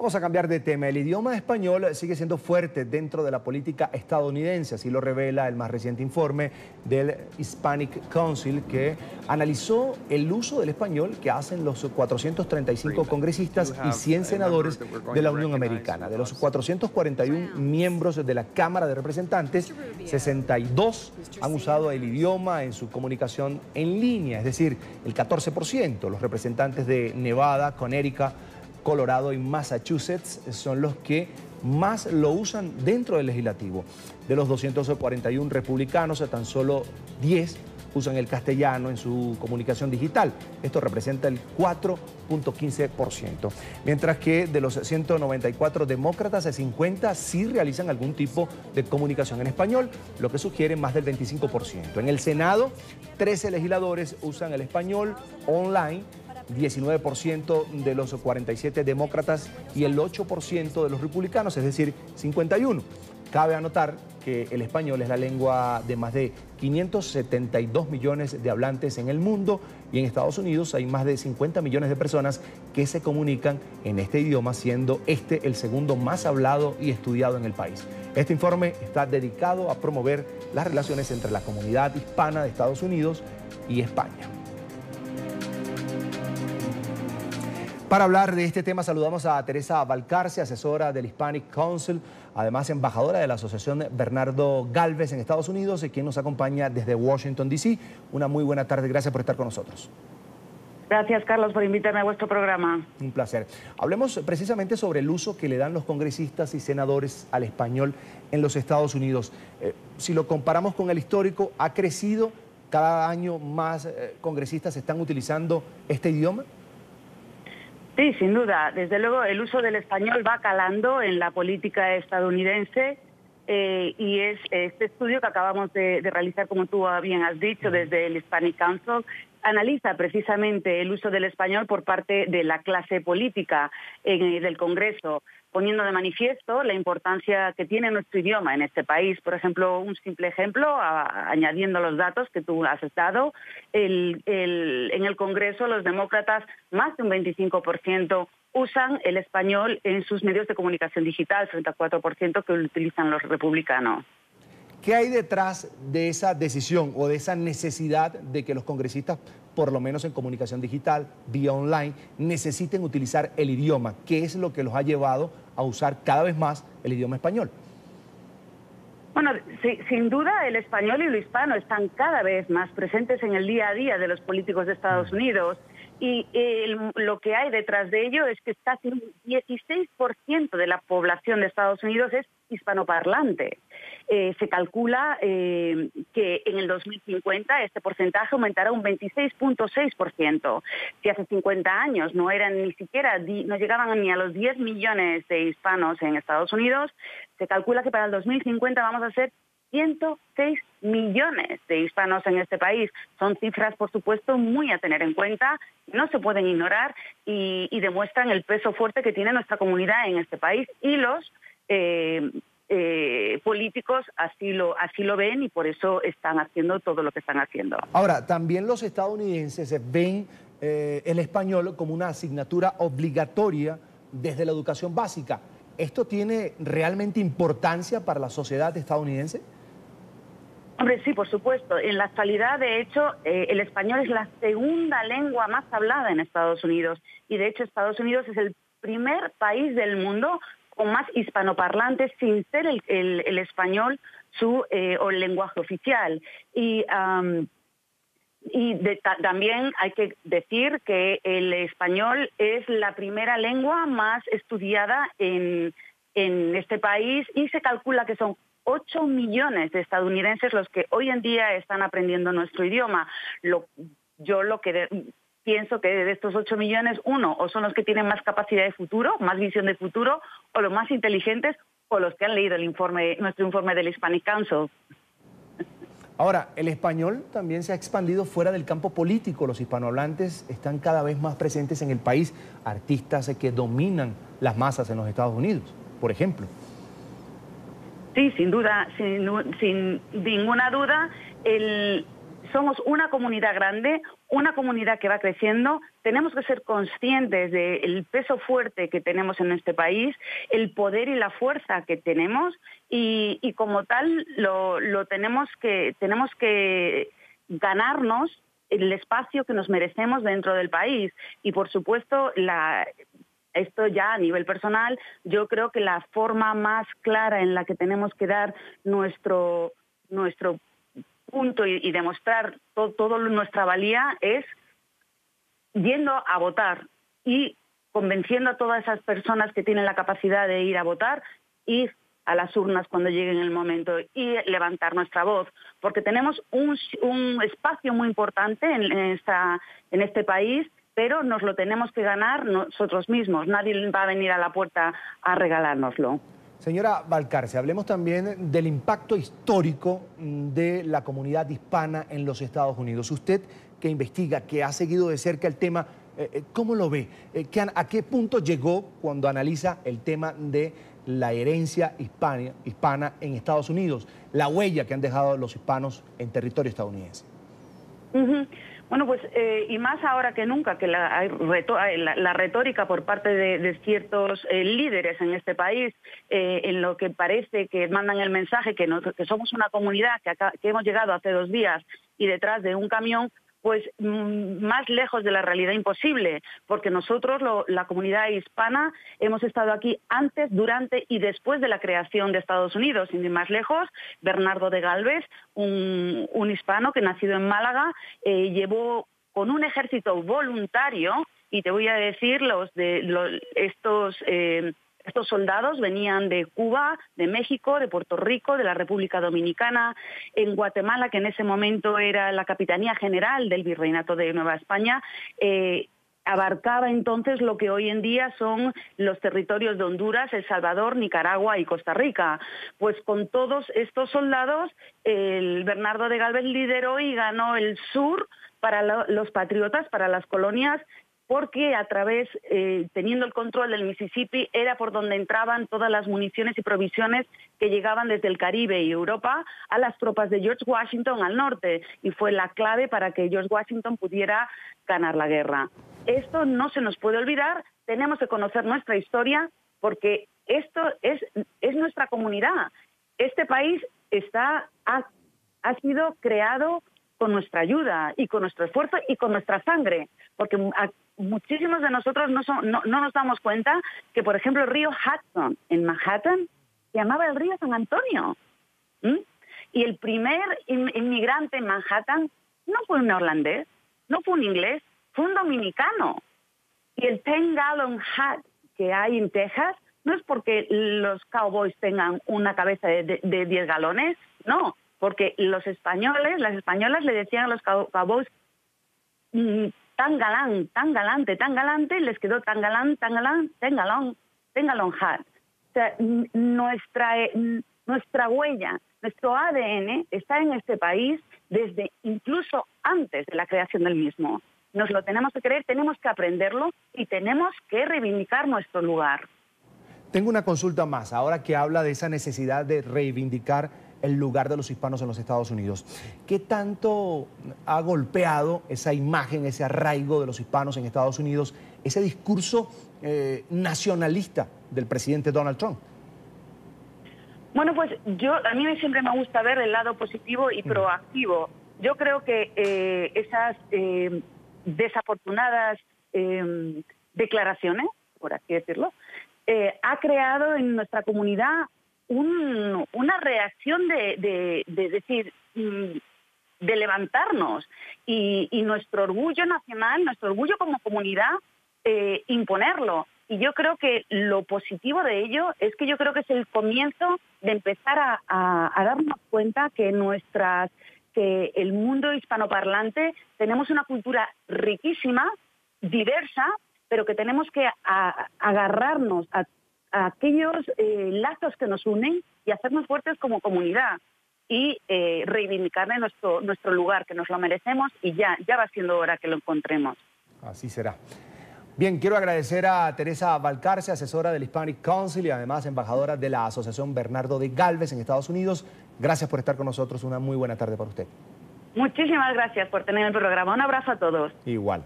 Vamos a cambiar de tema. El idioma español sigue siendo fuerte dentro de la política estadounidense, así lo revela el más reciente informe del Hispanic Council, que analizó el uso del español que hacen los 435 congresistas y 100 senadores de la Unión Americana. De los 441 miembros de la Cámara de Representantes, 62 han usado el idioma en su comunicación en línea, es decir, el 14%. Los representantes de Nevada, Connecticut, Colorado y Massachusetts son los que más lo usan dentro del legislativo. De los 241 republicanos, tan solo 10 usan el castellano en su comunicación digital. Esto representa el 4.15%. Mientras que de los 194 demócratas, 50 sí realizan algún tipo de comunicación en español, lo que sugiere más del 25%. En el Senado, 13 legisladores usan el español online, 19% de los 47 demócratas y el 8% de los republicanos, es decir, 51. Cabe anotar que el español es la lengua de más de 572 millones de hablantes en el mundo y en Estados Unidos hay más de 50 millones de personas que se comunican en este idioma, siendo este el segundo más hablado y estudiado en el país. Este informe está dedicado a promover las relaciones entre la comunidad hispana de Estados Unidos y España. Para hablar de este tema saludamos a Teresa Valcarce, asesora del Hispanic Council, además embajadora de la Asociación Bernardo Galvez en Estados Unidos, y quien nos acompaña desde Washington, D.C. Una muy buena tarde, gracias por estar con nosotros. Gracias, Carlos, por invitarme a vuestro programa. Un placer. Hablemos precisamente sobre el uso que le dan los congresistas y senadores al español en los Estados Unidos. Si lo comparamos con el histórico, ¿ha crecido? ¿Cada año más congresistas están utilizando este idioma? Sí, sin duda. Desde luego, el uso del español va calando en la política estadounidense y es este estudio que acabamos de realizar, como tú bien has dicho, desde el Hispanic Council, analiza precisamente el uso del español por parte de la clase política del Congreso, poniendo de manifiesto la importancia que tiene nuestro idioma en este país. Por ejemplo, un simple ejemplo, añadiendo los datos que tú has dado, en el Congreso los demócratas, más de un 25%, usan el español en sus medios de comunicación digital, frente al 4% que utilizan los republicanos. ¿Qué hay detrás de esa decisión o de esa necesidad de que los congresistas, por lo menos en comunicación digital, vía online, necesiten utilizar el idioma? ¿Qué es lo que los ha llevado a usar cada vez más el idioma español? Bueno, sin duda el español y lo hispano están cada vez más presentes en el día a día de los políticos de Estados Unidos. Y lo que hay detrás de ello es que casi un 16% de la población de Estados Unidos es hispanoparlante. Se calcula que en el 2050 este porcentaje aumentará un 26.6%. Si hace 50 años no llegaban ni a los 10 millones de hispanos en Estados Unidos, se calcula que para el 2050 vamos a ser 106 millones de hispanos en este país. Son cifras, por supuesto, muy a tener en cuenta, no se pueden ignorar y demuestran el peso fuerte que tiene nuestra comunidad en este país. Y los políticos así lo ven y por eso están haciendo todo lo que están haciendo. Ahora, también los estadounidenses ven el español como una asignatura obligatoria desde la educación básica. ¿Esto tiene realmente importancia para la sociedad estadounidense? Hombre, sí, por supuesto. En la actualidad, de hecho, el español es la segunda lengua más hablada en Estados Unidos. Y, de hecho, Estados Unidos es el primer país del mundo con más hispanoparlantes sin ser el español o el lenguaje oficial. También hay que decir que el español es la primera lengua más estudiada en este país y se calcula que son 8 millones de estadounidenses los que hoy en día están aprendiendo nuestro idioma. Pienso que de estos 8 millones, o son los que tienen más capacidad de futuro, más visión de futuro, o los más inteligentes, o los que han leído nuestro informe del Hispanic Council. Ahora, el español también se ha expandido fuera del campo político. Los hispanohablantes están cada vez más presentes en el país. Artistas que dominan las masas en los Estados Unidos, por ejemplo. Sí, sin duda, sin ninguna duda, somos una comunidad grande, una comunidad que va creciendo, tenemos que ser conscientes del peso fuerte que tenemos en este país, el poder y la fuerza que tenemos y como tal lo tenemos que ganarnos el espacio que nos merecemos dentro del país. Y por supuesto, esto ya a nivel personal, yo creo que la forma más clara en la que tenemos que dar nuestro punto y demostrar toda nuestra valía es yendo a votar y convenciendo a todas esas personas que tienen la capacidad de ir a votar, ir a las urnas cuando llegue el momento y levantar nuestra voz, porque tenemos un espacio muy importante en este país, pero nos lo tenemos que ganar nosotros mismos. Nadie va a venir a la puerta a regalárnoslo. Señora Valcarce, hablemos también del impacto histórico de la comunidad hispana en los Estados Unidos. Usted que investiga, que ha seguido de cerca el tema, ¿cómo lo ve? ¿A qué punto llegó cuando analiza el tema de la herencia hispana en Estados Unidos, la huella que han dejado los hispanos en territorio estadounidense? Bueno, pues y más ahora que nunca, que la retórica por parte de ciertos líderes en este país, en lo que parece que mandan el mensaje que somos una comunidad que hemos llegado hace 2 días y detrás de un camión, pues más lejos de la realidad imposible, porque nosotros, la comunidad hispana, hemos estado aquí antes, durante y después de la creación de Estados Unidos. Sin ir más lejos, Bernardo de Galvez, un hispano que nacido en Málaga, llevó con un ejército voluntario, y te voy a decir, estos soldados venían de Cuba, de México, de Puerto Rico, de la República Dominicana, en Guatemala, que en ese momento era la Capitanía General del Virreinato de Nueva España, abarcaba entonces lo que hoy en día son los territorios de Honduras, El Salvador, Nicaragua y Costa Rica. Pues con todos estos soldados, el Bernardo de Galvez lideró y ganó el sur para los patriotas, para las colonias, porque a través, teniendo el control del Mississippi, era por donde entraban todas las municiones y provisiones que llegaban desde el Caribe y Europa a las tropas de George Washington al norte, y fue la clave para que George Washington pudiera ganar la guerra. Esto no se nos puede olvidar, tenemos que conocer nuestra historia, porque esto es nuestra comunidad. Este país ha sido creado con nuestra ayuda y con nuestro esfuerzo y con nuestra sangre, porque muchísimos de nosotros no nos damos cuenta que, por ejemplo, el río Hudson en Manhattan se llamaba el río San Antonio. Y el primer inmigrante en Manhattan no fue un neerlandés, no fue un inglés, fue un dominicano. Y el 10-gallon hat que hay en Texas no es porque los cowboys tengan una cabeza de 10 galones, no, porque las españolas le decían a los cowboys tan galante, les quedó tan galán, 10-gallon hat. O sea, nuestra huella, nuestro ADN está en este país desde incluso antes de la creación del mismo. Nos lo tenemos que creer, tenemos que aprenderlo y tenemos que reivindicar nuestro lugar. Tengo una consulta más, ahora que habla de esa necesidad de reivindicar el lugar de los hispanos en los Estados Unidos. ¿Qué tanto ha golpeado esa imagen, ese arraigo de los hispanos en Estados Unidos, ese discurso nacionalista del presidente Donald Trump? Bueno, pues a mí siempre me gusta ver el lado positivo y proactivo. Yo creo que esas desafortunadas declaraciones, por así decirlo, ha creado en nuestra comunidad una reacción de decir, de levantarnos y nuestro orgullo nacional, nuestro orgullo como comunidad, imponerlo. Y yo creo que lo positivo de ello es que yo creo que es el comienzo de empezar a darnos cuenta que el mundo hispanoparlante tenemos una cultura riquísima, diversa, pero que tenemos que agarrarnos a aquellos lazos que nos unen y hacernos fuertes como comunidad y reivindicarle nuestro lugar, que nos lo merecemos y ya va siendo hora que lo encontremos. Así será. Bien, quiero agradecer a Teresa Valcarce, asesora del Hispanic Council y además embajadora de la Asociación Bernardo de Galvez en Estados Unidos. Gracias por estar con nosotros. Una muy buena tarde para usted. Muchísimas gracias por tener el programa. Un abrazo a todos. Igual.